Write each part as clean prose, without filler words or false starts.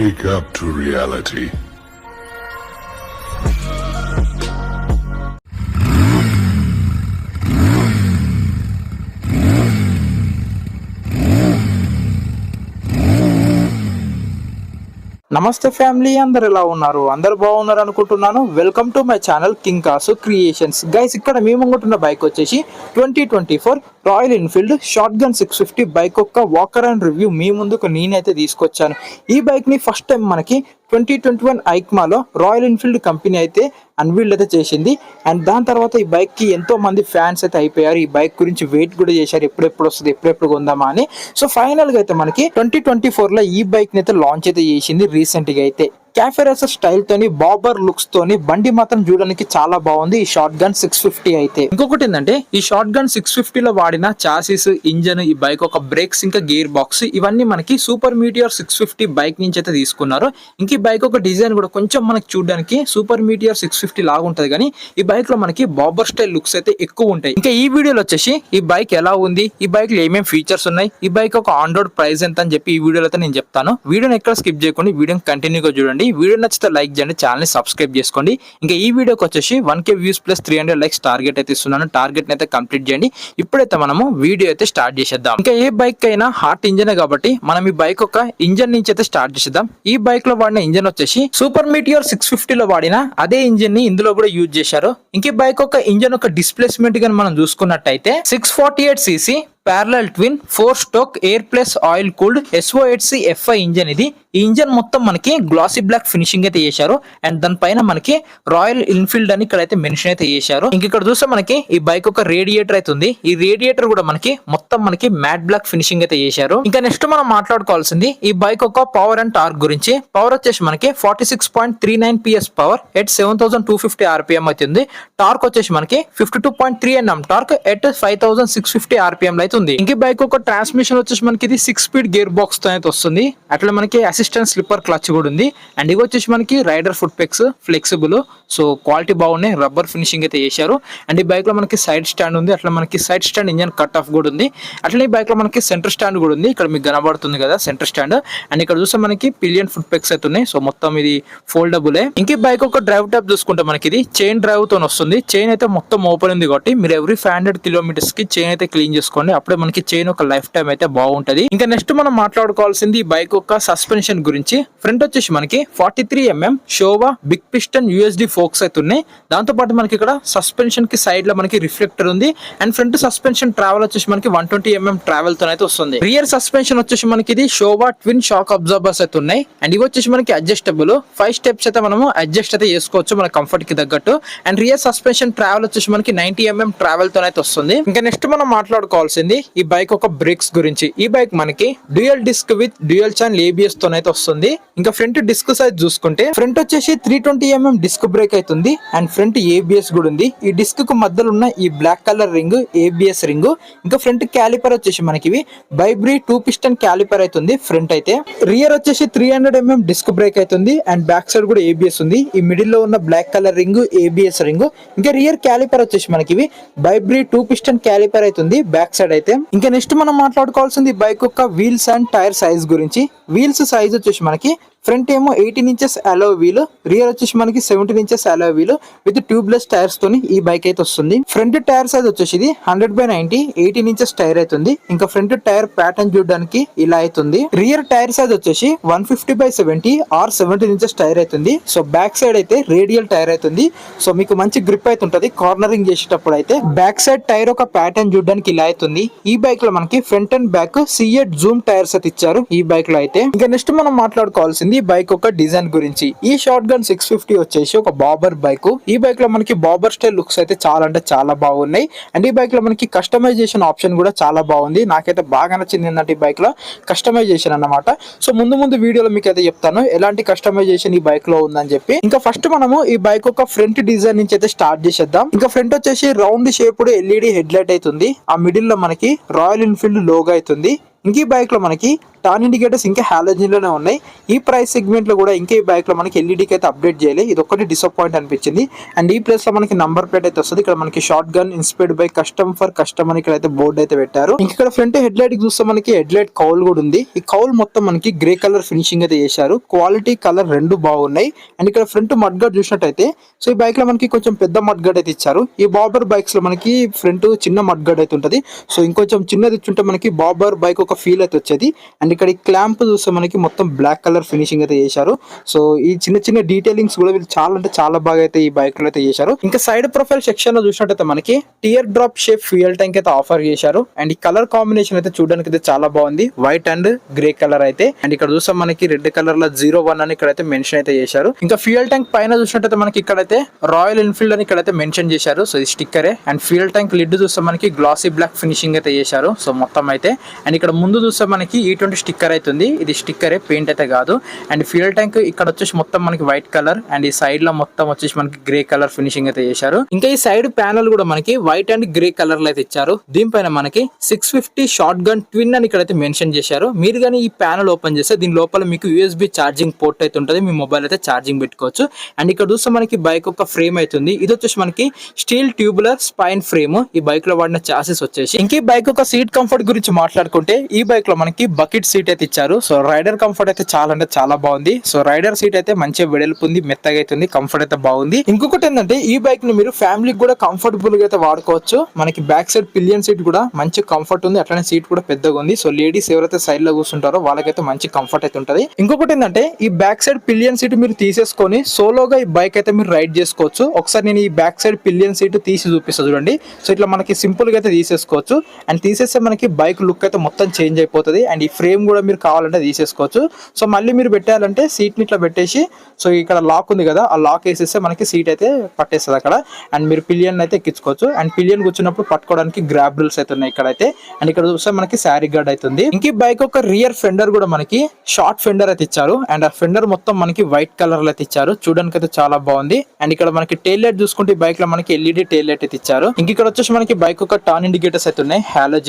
Wake up to reality. నమస్తే family, అందరు ఎలా ఉన్నారు? అందరు బాగున్నారు అనుకుంటున్నాను. Welcome to my channel King Kasu creations. Guys, ఇక్కడ మేము అనుకుంటున్న బైక్ వచ్చేసి 2024 Royal Enfield shotgun 650 bike యొక్క వాకర్ అండ్ రివ్యూ మీ ముందుకు నేనైతే తీసుకొచ్చాను. ఈ బైక్ ని ఫస్ట్ టైం మనకి 2021 ఐక్మాలో రాయల్ ఎన్ఫీల్డ్ కంపెనీ అయితే అన్వీల్డ్ అయితే చేసింది. అండ్ దాని తర్వాత ఈ బైక్ కి ఎంతో మంది ఫ్యాన్స్ అయితే అయిపోయారు. ఈ బైక్ గురించి వెయిట్ కూడా చేశారు, ఎప్పుడెప్పుడు వస్తుంది, ఎప్పుడెప్పుడు కొందామా అని. సో ఫైనల్ గా అయితే మనకి 2024 లో ఈ బైక్ ని అయితే లాంచ్ అయితే చేసింది రీసెంట్ గా అయితే. క్యాఫే రేసర్ స్టైల్ తోని, బాబర్ లుక్స్ తోని బండి మాత్రం చూడడానికి చాలా బాగుంది ఈ షార్ట్ గన్ 650 అయితే. ఇంకొకటి ఏంటంటే ఈ షార్ట్ గన్ 650 లో వాడిన చాసిస్, ఇంజన్, ఈ బైక్ ఒక బ్రేక్స్, ఇంకా గేర్ బాక్స్ ఇవన్నీ మనకి సూపర్ మీటియర్ 650 బైక్ నుంచి అయితే తీసుకున్నారు. ఇంక ఈ బైక్ ఒక డిజైన్ కూడా కొంచెం మనకి చూడడానికి సూపర్ మీటియర్ 650 లాగా ఉంటది, కానీ ఈ బైక్ లో మనకి బాబర్ స్టైల్ లుక్స్ అయితే ఎక్కువ ఉంటాయి. ఇంకా ఈ వీడియోలో వచ్చేసి ఈ బైక్ ఎలా ఉంది, ఈ బైక్ లో ఏమేమి ఫీచర్స్ ఉన్నాయి, ఈ బైక్ ఒక ఆన్ రోడ్ ప్రైస్ ఎంత అని చెప్పి ఈ వీడియోలో అయితే నేను చెప్తాను. వీడియోని ఎక్కడ స్కిప్ చేయకుండా వీడియోని కంటిన్యూగా చూడండి. వీడియో నచ్చితే లైక్ చేయండి, ఛానల్ ని సబ్స్క్రైబ్ చేసుకోండి. ఇంకా ఈ వీడియోకి వచ్చేసి 1K views plus 300 likes target అయితే ఇస్తున్నాను. టార్గెట్ అయితే కంప్లీట్ చేయండి. ఇప్పుడైతే మనము వీడియో అయితే స్టార్ట్ చేసేద్దాం. ఇంకా ఏ బైక్ అయినా హార్ట్ ఇంజన్ కాబట్టి మనం ఈ బైక్ ఒక ఇంజన్ నుంచి అయితే స్టార్ట్ చేసేద్దాం. ఈ బైక్ లో వాడిన ఇంజన్ వచ్చేసి సూపర్ మీటియర్ 650 లో వాడిన అదే ఇంజన్ ని ఇందులో కూడా యూజ్ చేశారు. ఇంక ఈ బైక్ ఒక ఇంజన్ ఒక డిస్ప్లేస్మెంట్ గా మనం చూసుకున్నట్టయితే 648cc parallel twin 4 stroke air plus oil cooled SO8C F5 engine ఇది. ఈ ఇంజన్ మొత్తం మనకి గ్లాసీ బ్లాక్ ఫినిషింగ్ అయితే చేశారు. అండ్ దానిపైన మనకి రాయల్ ఎన్ఫీల్డ్ అని ఇక్కడైతే మెన్షన్ అయితే చేశారు. ఇంక ఇక్కడ చూస్తే మనకి ఈ బైక్ ఒక రేడియేటర్ అయితే ఉంది. ఈ రేడియేటర్ కూడా మనకి మొత్తం మనకి మ్యాట్ బ్లాక్ ఫినిషింగ్ అయితే చేశారు. ఇంకా నెక్స్ట్ మనం మాట్లాడుకోవాల్సింది ఈ బైక్ ఒక పవర్ అండ్ టార్క్ గురించి. పవర్ వచ్చేసి మనకి 46.39 PS పవర్ ఎట్ 7250 RPM అవుతుంది. టార్క్ వచ్చేసి మనకి 52.3 Nm టార్క్ ఎట్ 5650 RPM లో ఉంది. ఇంక బైక్ ఒక ట్రాన్స్మిషన్ వచ్చేసి మనకి ఇది 6 స్పీడ్ గేర్ బాక్స్ తో అయితే వస్తుంది. అట్లా మనకి అసిస్టెంట్ స్లిప్పర్ క్లచ్ కూడా ఉంది. అండ్ ఇవి వచ్చేసి మనకి rider foot pegs flexible, so quality బాగున్నాయి, రబ్బర్ ఫినిషింగ్ అయితే చేశారు. అండ్ ఈ బైక్ లో మనకి సైడ్ స్టాండ్ ఉంది. అట్లా మనకి side stand engine cut off కూడా ఉంది. అట్లా ఈ బైక్ లో మనకి సెంటర్ స్టాండ్ కూడా ఉంది. ఇక్కడ మీకు కనబడుతుంది కదా సెంటర్ స్టాండ్. అండ్ ఇక్కడ చూస్తే మనకి పిలియన్ ఫుట్ పెక్స్ అయితే ఉన్నాయి. సో మొత్తం ఇది ఫోల్డబులే. ఇంక ఈ బైక్ ఒక డ్రైవ్ టాప్ చూసుకుంటే మనకి ఇది చైన్ డ్రైవ్ తో వస్తుంది. చైన్ అయితే మొత్తం ఓపెన్ ఉంది కాబట్టి మీరు ఎవ్రీ 500 కిలోమీటర్స్ కి చైన్ అయితే క్లీన్ చేసుకోండి. అప్పుడే మనకి చైన్ ఒక లైఫ్ టైం అయితే బాగుంటది. ఇంకా నెక్స్ట్ మనం మాట్లాడుకోవాల్సింది ఈ బైక్ యొక్క సస్పెన్షన్ గురించి. ఫ్రంట్ వచ్చేసి మనకి 43mm Showa big piston USD forks అయితే ఉన్నాయి. దాంతో పాటు మనకి ఇక్కడ సస్పెన్షన్ కి సైడ్ లో మనకి రిఫ్లెక్టర్ ఉంది. అండ్ ఫ్రంట్ సస్పెన్షన్ ట్రావెల్ వచ్చేసి మనకి 120mm ట్రావెల్ తో అయితే వస్తుంది. రియర్ సస్పెన్షన్ వచ్చేసి మనకి ఇది షోవా ట్విన్ షాక్ అబ్జార్బర్స్ అయితే ఉన్నాయి. అండ్ ఇవి వచ్చేసి మనకి అడ్జస్టబుల్ 5 స్టెప్స్ అయితే మనము అడ్జస్ట్ అయితే చేసుకోవచ్చు మన కంఫర్ట్ కి తగ్గట్టు. అండ్ రియర్ సస్పెన్షన్ ట్రావెల్ వచ్చేసి మనకి 90mm ట్రావెల్ తో అయితే వస్తుంది. ఇంకా నెక్స్ట్ మనం మాట్లాడుకోవాల్సింది ఈ బైక్ ఒక బ్రేక్స్ గురించి. ఈ బైక్ మనకి dual disc with dual channel ABS తో అయితే వస్తుంది. ఇంకా ఫ్రంట్ డిస్క్ సైజ్ చూసుకుంటే ఫ్రంట్ వచ్చేసి 320mm డిస్క్ బ్రేక్ అవుతుంది. అండ్ ఫ్రంట్ ABS కూడా ఉంది. ఈ డిస్క్ కు మధ్యలో ఉన్న ఈ black colour ring ABS ring. ఇంకా ఫ్రంట్ క్యాలిపర్ వచ్చేసి మనకి బైబ్రీ 2 పిస్టన్ క్యాలిపర్ అవుతుంది ఫ్రంట్ అయితే. రియర్ వచ్చేసి 300mm డిస్క్ బ్రేక్ అవుతుంది. అండ్ బ్యాక్ సైడ్ కూడా ABS ఉంది. ఈ మిడిల్ లో ఉన్న black colour ring ABS ring. ఇంకా రియర్ క్యాలిపర్ వచ్చేసి మనకి బైబ్రీ 2 పిస్టన్ క్యాలిపర్ అవుతుంది బ్యాక్ సైడ్ అయితే. ఇంకా నెక్స్ట్ మనం మాట్లాడుకోవాల్సింది బైక్ యొక్క వీల్స్ అండ్ టైర్ సైజ్ గురించి. వీల్స్ సైజ్ వచ్చేసి మనకి ఫ్రంట్ ఏమో 18 ఇంచెస్ అలో వీల్, రియర్ వచ్చేసి మనకి 17 inches alloy wheel with tubeless tyres తోని ఈ బైక్ అయితే వస్తుంది. ఫ్రంట్ టైర్ సైజ్ వచ్చేసి ఇది 100/90 18 ఇంచెస్ టైర్ అవుతుంది. ఇంకా ఫ్రంట్ టైర్ ప్యాటర్న్ చూడడానికి ఇలా అవుతుంది. రియర్ టైర్ సైజ్ వచ్చేసి 150/70 ఆర్ 17 ఇంచెస్ టైర్ అవుతుంది. సో బ్యాక్ సైడ్ అయితే రేడియల్ టైర్ అవుతుంది. సో మీకు మంచి గ్రిప్ అయితే ఉంటుంది కార్నరింగ్ చేసేటప్పుడు అయితే. బ్యాక్ సైడ్ టైర్ ఒక ప్యాటర్న్ చూడడానికి ఇలా అవుతుంది. ఈ బైక్ లో మనకి front and back C8 Zoom tyres అయితే ఇచ్చారు ఈ బైక్ లో అయితే. ఇంకా నెక్స్ట్ మనం మాట్లాడుకోవాల్సింది ఈ బైక్ ఒక డిజైన్ గురించి. ఈ షార్ట్ గన్ 650 వచ్చేసి ఒక బాబర్ బైక్. ఈ బైక్ లో మనకి బాబర్ స్టైల్ లుక్స్ అయితే చాలా అంటే చాలా బాగున్నాయి. అండ్ ఈ బైక్ లో మనకి కస్టమైజేషన్ ఆప్షన్ కూడా చాలా బాగుంది. నాకైతే బాగా నచ్చింది ఏంటంటే ఈ బైక్ లో కస్టమైజేషన్ అన్నమాట. సో ముందు వీడియోలో మీకు అయితే చెప్తాను ఎలాంటి కస్టమైజేషన్ ఈ బైక్ లో ఉందని చెప్పి. ఇంకా ఫస్ట్ మనము ఈ బైక్ ఒక ఫ్రంట్ డిజైన్ నుంచి అయితే స్టార్ట్ చేసేద్దాం. ఇంకా ఫ్రంట్ వచ్చేసి round shaped LED head light అవుతుంది. ఆ మిడిల్ లో మనకి రాయల్ ఎన్ఫీల్డ్ లోగో అవుతుంది. ఇంక ఈ బైక్ లో మనకి టర్న్ ఇండికేటర్స్ ఇంకా హాలోజన్ లోనే ఉన్నాయి. ఈ ప్రైస్ సెగ్మెంట్ లో కూడా ఇంకా ఈ బైక్ లో మనకి ఎల్ఈడికి అయితే అప్డేట్ చేయాలి. ఇది ఒక్కటి డిసప్పాయింట్ అనిపించింది. అండ్ ఈ ప్లేస్ లో మనకి నంబర్ ప్లేట్ అయితే వస్తుంది. ఇక్కడ మనకి short gun inspired by custom for custom అని ఇక్కడ అయితే బోర్డు అయితే పెట్టారు. ఇంక ఇక్కడ ఫ్రంట్ హెడ్ లైట్ చూస్తే మనకి హెడ్ లైట్ కౌల్ కూడా ఉంది. ఈ కౌల్ మొత్తం మనకి గ్రే కలర్ ఫినిషింగ్ అయితే చేశారు. క్వాలిటీ కలర్ రెండు బాగున్నాయి. అండ్ ఇక్కడ ఫ్రంట్ మడ్ గార్డ్ చూసినట్టయితే సో ఈ బైక్ లో మనకి కొంచెం పెద్ద మడ్ గార్డ్ అయితే ఇచ్చారు. ఈ బాబర్ బైక్స్ లో మనకి ఫ్రంట్ చిన్న మడ్ గార్డ్ అయితే ఉంటది. సో ఇంకొంచెం చిన్నది ఇచ్చుంటే మనకి బాబర్ బైక్ ఒక ఫీల్ అయితే వచ్చేది. అండ్ ఇక్కడ ఈ క్లాంప్ చూస్తే మనకి మొత్తం బ్లాక్ కలర్ ఫినిషింగ్ అయితే చేశారు. సో ఈ చిన్న చిన్న డీటెయిలింగ్స్ కూడా వీళ్ళు చాలా అంటే చాలా బాగా అయితే ఈ బైక్ లో అయితే చేశారు. ఇంకా సైడ్ ప్రొఫైల్ సెక్షన్ లో చూసినట్టయితే మనకి tear drop shape fuel tank అయితే ఆఫర్ చేశారు. అండ్ ఈ కలర్ కాంబినేషన్ అయితే చూడడానికి అయితే చాలా బాగుంది. వైట్ అండ్ గ్రే కలర్ అయితే. అండ్ ఇక్కడ చూస్తే మనకి రెడ్ కలర్ లో 01 అని ఇక్కడైతే మెన్షన్ అయితే చేశారు. ఇంకా ఫ్యూయల్ ట్యాంక్ పైన చూసినట్టయితే మనకి ఇక్కడైతే రాయల్ ఎన్ఫీల్డ్ అని ఇక్కడైతే మెన్షన్ చేశారు. సో ఇది స్టిక్కరే. అండ్ ఫ్యూయల్ ట్యాంక్ లిడ్ చూస్తే మనకి గ్లాసీ బ్లాక్ ఫినిషింగ్ అయితే చేశారు. సో మొత్తం అయితే అండ్ ఇక్కడ ముందు చూస్తే మనకి E20 స్టిక్కర్ అవుతుంది. ఇది స్టిక్కరే, పెయింట్ అయితే కాదు. అండ్ ఫ్యూయల్ ట్యాంక్ ఇక్కడ వచ్చేసి మొత్తం మనకి వైట్ కలర్ అండ్ ఈ సైడ్ లో మొత్తం వచ్చేసి మనకి గ్రే కలర్ ఫినిషింగ్ అయితే చేశారు. ఇంకా ఈ సైడ్ ప్యానల్ కూడా మనకి వైట్ అండ్ గ్రే కలర్ లో అయితే ఇచ్చారు. దీనిపైన మనకి 650 షార్ట్ గన్ ట్విన్ అని ఇక్కడైతే మెన్షన్ చేశారు. మీరు కానీ ఈ ప్యానల్ ఓపెన్ చేస్తే దీని లోపల మీకు USB ఛార్జింగ్ పోర్ట్ అయితే ఉంటుంది. మీ మొబైల్ అయితే ఛార్జింగ్ పెట్టుకోవచ్చు. అండ్ ఇక్కడ చూస్తే మనకి బైక్ ఒక ఫ్రేమ్ అవుతుంది. ఇది వచ్చేసి మనకి స్టీల్ ట్యూబులర్ స్పైన్ ఫ్రేమ్. ఈ బైక్ లో వాడిన చాసెస్ వచ్చేసి. ఇంక ఈ బైక్ ఒక సీట్ కంఫర్ట్ గురించి మాట్లాడుకుంటే ఈ బైక్ లో మనకి బకెట్ సీట్ అయితే ఇచ్చారు. సో రైడర్ కంఫర్ట్ అయితే చాలా అంటే చాలా బాగుంది. సో రైడర్ సీట్ అయితే మంచిగా వెడల్పు ఉంది, మెత్తగా అవుతుంది, కంఫర్ట్ అయితే బాగుంది. ఇంకొకటి ఏంటంటే ఈ బైక్ ని మీరు ఫ్యామిలీకి కూడా కంఫర్టబుల్ గా అయితే వాడుకోవచ్చు. మనకి బ్యాక్ సైడ్ పిలియన్ సీట్ కూడా మంచి కంఫర్ట్ ఉంది. అట్లనే సీట్ కూడా పెద్దగా ఉంది. సో లేడీస్ ఎవరైతే సైడ్ లో కూర్చుంటారో వాళ్ళకైతే మంచి కంఫర్ట్ అయితే ఉంటది. ఇంకొకటి ఏంటంటే ఈ బ్యాక్ సైడ్ పిలియన్ సీట్ మీరు తీసేసుకొని సోలోగా ఈ బైక్ అయితే మీరు రైడ్ చేసుకోవచ్చు. ఒకసారి నేను ఈ బ్యాక్ సైడ్ పిలియన్ సీట్ తీసి చూపిస్తా చూడండి. సో ఇట్లా మనకి సింపుల్ గా అయితే తీసేసుకోవచ్చు. అండ్ తీసేస్తే మనకి బైక్ లుక్ అయితే మొత్తం చేంజ్ అయిపోతుంది. అండ్ ఈ ఫ్రేమ్ కూడా మీరు కావాలంటే తీసేసుకోవచ్చు. సో మళ్ళీ మీరు పెట్టాలంటే సీట్ ని ఇట్లా పెట్టేసి సో ఇక్కడ లాక్ ఉంది కదా, ఆ లాక్ వేసేస్తే మనకి సీట్ అయితే పట్టేస్తుంది అక్కడ. అండ్ మీరు పిలియన్ అయితే ఎక్కించుకోవచ్చు. అండ్ పిలియన్ కూర్చున్నప్పుడు పట్టుకోవడానికి గ్రాబ్ రూల్స్ అయితే ఉన్నాయి ఇక్కడైతే. అండ్ ఇక్కడ చూస్తే మనకి శారీ గార్డ్ అవుతుంది. ఇంక ఈ బైక్ ఒక రియర్ ఫెండర్ కూడా మనకి షార్ట్ ఫెండర్ అయితే ఇచ్చారు. అండ్ ఆ ఫెండర్ మొత్తం మనకి వైట్ కలర్ లో అయితే ఇచ్చారు. చూడడానికి అయితే చాలా బాగుంది. అండ్ ఇక్కడ మనకి టైల్ లైట్ చూసుకుంటే ఈ బైక్ లో మనకి LED టైల్ లైట్ అయితే ఇచ్చారు. ఇంక ఇక్కడ వచ్చేసి మనకి బైక్ ఒక టర్న్ ఇండికేటర్స్ అయితే ఉన్నాయి హాలోజన్.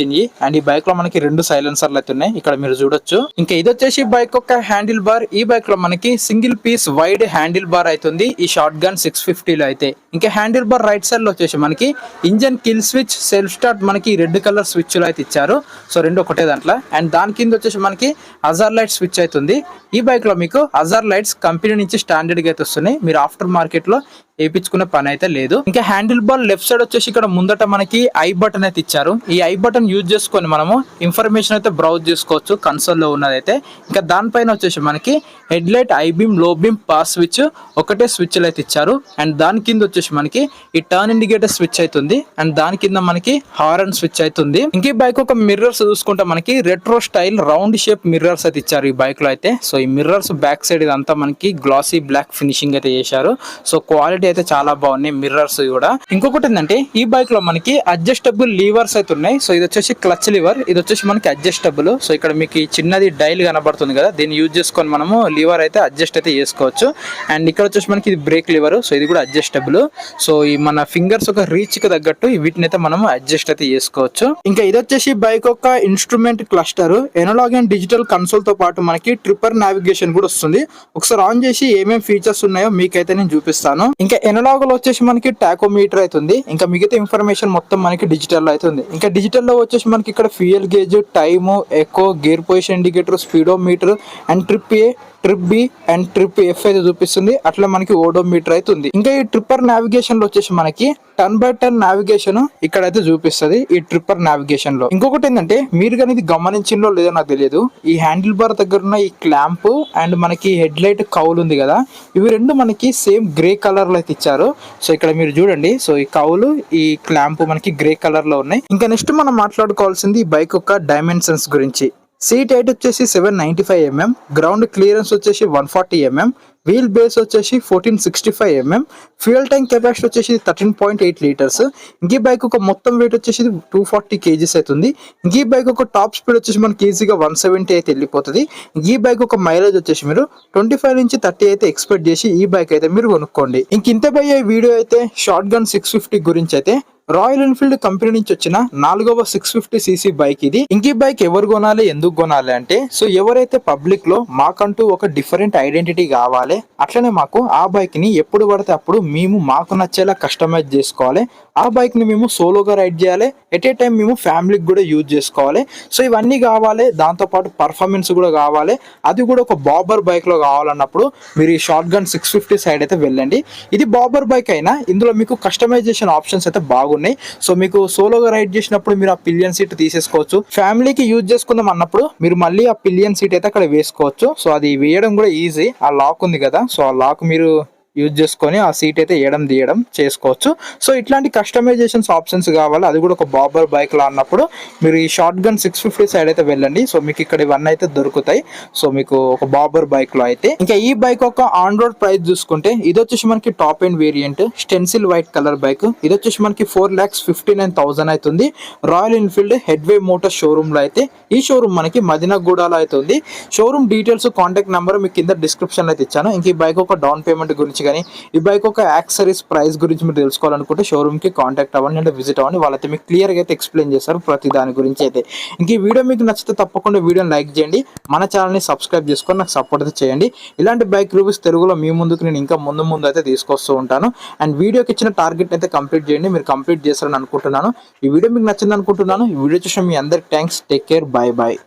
అండ్ ఈ బైక్ లో మనకి 2 సైలెన్సర్లు అయితే ఉన్నాయి ఇక్కడ మీరు చూడొచ్చు. ఇంకా ఇది వచ్చేసి బైక్ ఒక హ్యాండిల్ బార్. ఈ బైక్ లో మనకి single piece wide handle bar అవుతుంది ఈ షార్ట్ గన్ 650 లో అయితే. ఇంకా హ్యాండిల్ బార్ రైట్ సైడ్ లో వచ్చేసి మనకి engine kill switch, self start మనకి రెడ్ కలర్ స్విచ్ లో అయితే ఇచ్చారు. సో రెండు ఒకటే దాంట్లో. అండ్ దాని కింద వచ్చేసి మనకి హజార్ లైట్ స్విచ్ అవుతుంది. ఈ బైక్ లో మీకు హజార్ లైట్స్ కంపెనీ నుంచి స్టాండర్డ్ గా అయితే వస్తున్నాయి. మీరు ఆఫ్టర్ మార్కెట్ లో వేయించుకునే పని అయితే లేదు. ఇంకా హ్యాండిల్ బార్ లెఫ్ట్ సైడ్ వచ్చేసి ఇక్కడ ముందట మనకి ఐ బటన్ అయితే ఇచ్చారు. ఈ ఐ బటన్ యూజ్ చేసుకొని మనము ఇన్ఫర్మేషన్ అయితే బ్రౌజ్ చేసుకోవచ్చు కన్సోల్ లో ఉన్నదైతే. ఇంకా దానిపైన వచ్చేసి మనకి హెడ్ లైట్, ఐ బీమ్, లో బీమ్, పాస్ స్విచ్ ఒకటే స్విచ్ అయితే ఇచ్చారు. అండ్ దాని కింద వచ్చేసి మనకి ఈ టర్న్ ఇండికేటర్ స్విచ్ అవుతుంది. అండ్ దాని కింద మనకి హారన్ స్విచ్ అవుతుంది. ఇంక ఈ బైక్ ఒక మిర్రర్స్ చూసుకుంటే మనకి retro style round shape mirrors అయితే ఇచ్చారు ఈ బైక్ లో అయితే. సో ఈ మిర్రర్స్ బ్యాక్ సైడ్ ఇదంతా మనకి గ్లాసీ బ్లాక్ ఫినిషింగ్ అయితే చేశారు. సో క్వాలిటీ అయితే చాలా బాగున్నాయి మిర్రర్స్ కూడా. ఇంకొకటి ఏంటంటే ఈ బైక్ లో మనకి అడ్జస్టబుల్ లీవర్స్ అయితే ఉన్నాయి. సో ఇది వచ్చేసి క్లచ్ లివర్, ఇది వచ్చేసి మనకి అడ్జస్టబుల్. సో ఇక్కడ మీకు చిన్నది డైల్ కనబడుతుంది కదా, దీన్ని యూజ్ చేసుకొని మనము లివర్ అయితే అడ్జస్ట్ అయితే చేసుకోవచ్చు. అండ్ ఇక్కడ వచ్చేసి మనకి ఇది బ్రేక్ లివర్. సో ఇది కూడా అడ్జస్టబుల్. సో ఈ మన ఫింగర్స్ ఒక రీచ్ కి తగ్గట్టు వీటిని అయితే మనం అడ్జస్ట్ అయితే చేసుకోవచ్చు. ఇంకా ఇది వచ్చేసి బైక్ ఒక instrument cluster, analogue and digital console తో పాటు మనకి ట్రిప్పర్ నావిగేషన్ కూడా వస్తుంది. ఒకసారి ఆన్ చేసి ఏమేమి ఫీచర్స్ ఉన్నాయో మీకైతే నేను చూపిస్తాను. ఇంకా ఎనలాగ్ లో వచ్చేసి మనకి టాకోమీటర్ అవుతుంది. ఇంకా మిగతా ఇన్ఫర్మేషన్ మొత్తం మనకి డిజిటల్ లో అవుతుంది. ఇంకా డిజిటల్ లో వచ్చేసి మనకి ఇక్కడ fuel gauge, time, eco, gear position indicator, speedometer and trip A, trip B and trip F అయితే చూపిస్తుంది. అట్లా మనకి ఓడోమీటర్ అవుతుంది. ఇంకా ఈ ట్రిప్పర్ నావిగేషన్ లో వచ్చేసి మనకి టర్న్ బై టర్న్ నావిగేషన్ ఇక్కడైతే చూపిస్తుంది ఈ ట్రిప్పర్ నావిగేషన్ లో. ఇంకొకటి ఏంటంటే మీరు కానీ ఇది గమనించిందో లేదో నాకు తెలియదు, ఈ హ్యాండిల్ బార్ దగ్గర ఉన్న ఈ క్లాంప్ అండ్ మనకి హెడ్ లైట్ కౌల్ ఉంది కదా, ఇవి రెండు మనకి సేమ్ గ్రే కలర్ లో అయితే ఇచ్చారు. సో ఇక్కడ మీరు చూడండి, సో ఈ కౌలు, ఈ క్లాంప్ మనకి గ్రే కలర్ లో ఉన్నాయి. ఇంకా నెక్స్ట్ మనం మాట్లాడుకోవాల్సింది ఈ బైక్ యొక్క డైమెన్షన్స్ గురించి. సీట్ హైట్ వచ్చేసి 795 mm, గ్రౌండ్ క్లియరెన్స్ వచ్చేసి 140 mm, వీల్ బేస్ వచ్చేసి 1465 mm, ఫ్యూయల్ ట్యాంక్ కెపాసిటీ వచ్చేసి 13.8 లీటర్స్. ఇంకీ బైక్ ఒక మొత్తం వెయిట్ వచ్చేసి 240 kgs అవుతుంది. ఇంకీ బైక్ ఒక టాప్ స్పీడ్ వచ్చేసి మనకి ఈజీగా 170 అయితే వెళ్ళిపోతుంది. ఈ బైక్ ఒక మైలేజ్ వచ్చేసి మీరు 25 నుంచి 30 అయితే ఎక్స్పెక్ట్ చేసి ఈ బైక్ అయితే మీరు కొనుక్కోండి. ఇంతే భయ్య ఈ వీడియో అయితే షార్ట్ గన్ 650 గురించి అయితే. రాయల్ ఎన్ఫీల్డ్ కంపెనీ నుంచి వచ్చిన 4వ 650cc బైక్ ఇది. ఇంక ఈ బైక్ ఎవరు కొనాలి, ఎందుకు కొనాలి అంటే, సో ఎవరైతే పబ్లిక్ లో మాకంటూ ఒక డిఫరెంట్ ఐడెంటిటీ కావాలి, అట్లనే మాకు ఆ బైక్ ని ఎప్పుడు పడితే అప్పుడు మేము మాకు నచ్చేలా కస్టమైజ్ చేసుకోవాలి, ఆ బైక్ ని మేము సోలోగా రైడ్ చేయాలి, ఎట్ ఏ టైం మేము ఫ్యామిలీకి కూడా యూజ్ చేసుకోవాలి. సో ఇవన్నీ కావాలి, దాంతో పాటు పర్ఫార్మెన్స్ కూడా కావాలి, అది కూడా ఒక బాబర్ బైక్ లో కావాలన్నప్పుడు మీరు ఈ షార్ట్ గన్ 650 సైడ్ అయితే వెళ్ళండి. ఇది బాబర్ బైక్ అయినా ఇందులో మీకు కస్టమైజేషన్ ఆప్షన్స్ అయితే బాగున్నాయి. సో మీకు సోలోగా రైడ్ చేసినప్పుడు మీరు ఆ పిలియన్ సీట్ తీసేసుకోవచ్చు, ఫ్యామిలీకి యూజ్ చేసుకుందాం అన్నప్పుడు మీరు మళ్ళీ ఆ పిలియన్ సీట్ అయితే అక్కడ వేసుకోవచ్చు. సో అది వేయడం కూడా ఈజీ, ఆ లాక్ ఉంది కదా, సో ఆ లాక్ మీరు యూజ్ చేసుకొని ఆ సీట్ అయితే వేయడం తీయడం చేసుకోవచ్చు. సో ఇట్లాంటి కస్టమైజేషన్స్ ఆప్షన్స్ కావాలి, అది కూడా ఒక బాబర్ బైక్ లా అన్నప్పుడు మీరు ఈ షార్ట్ గన్ 650 సైడ్ అయితే వెళ్ళండి. సో మీకు ఇక్కడ ఇవన్నీ అయితే దొరుకుతాయి. సో మీకు ఒక బాబర్ బైక్ లో అయితే ఇంకా ఈ బైక్ ఒక ఆన్ రోడ్ ప్రైస్ చూసుకుంటే ఇది వచ్చేసి మనకి top end variant stencil white colour bike. ఇది వచ్చేసి మనకి 4,59,000 అవుతుంది. Royal Enfield headway motor showroom లో అయితే ఈ షోరూమ్ మనకి మదినగూడలో అయితే ఉంది. షోరూమ్ డీటెయిల్స్ కాంటాక్ట్ నెంబర్ మీకు కింద డిస్క్రిప్షన్ అయితే ఇచ్చాను. ఇంక ఈ బైక్ ఒక డౌన్ పేమెంట్ గురించి కానీ ఈ బైక్ ఒక యాక్సరీస్ ప్రైస్ గురించి మీరు తెలుసుకోవాలనుకుంటే షోరూమ్ కి కాంటాక్ట్ అవ్వండి అంటే విజిట్ అవ్వండి, వాళ్ళైతే మీకు క్లియర్ గా అయితే ఎక్స్ప్లెయిన్ చేస్తారు ప్రతి దాని గురించి అయితే. ఇంక ఈ వీడియో మీకు నచ్చితే తప్పకుండా వీడియోని లైక్ చేయండి, మన ఛానల్ ని సబ్స్క్రైబ్ చేసుకొని నాకు సపోర్ట్ అయితే చేయండి. ఇలాంటి బైక్ రివ్యూస్ తెలుగులో మీ ముందుకు నేను ఇంకా ముందు అయితే తీసుకొస్తూ ఉంటాను. అండ్ వీడియోకి ఇచ్చిన టార్గెట్ అయితే కంప్లీట్ చేయండి, మీరు కంప్లీట్ చేస్తారని అనుకుంటున్నాను. ఈ వీడియో మీకు నచ్చింది అనుకుంటున్నాను. ఈ వీడియో చూసిన మీ అందరికి thanks, take care, by by.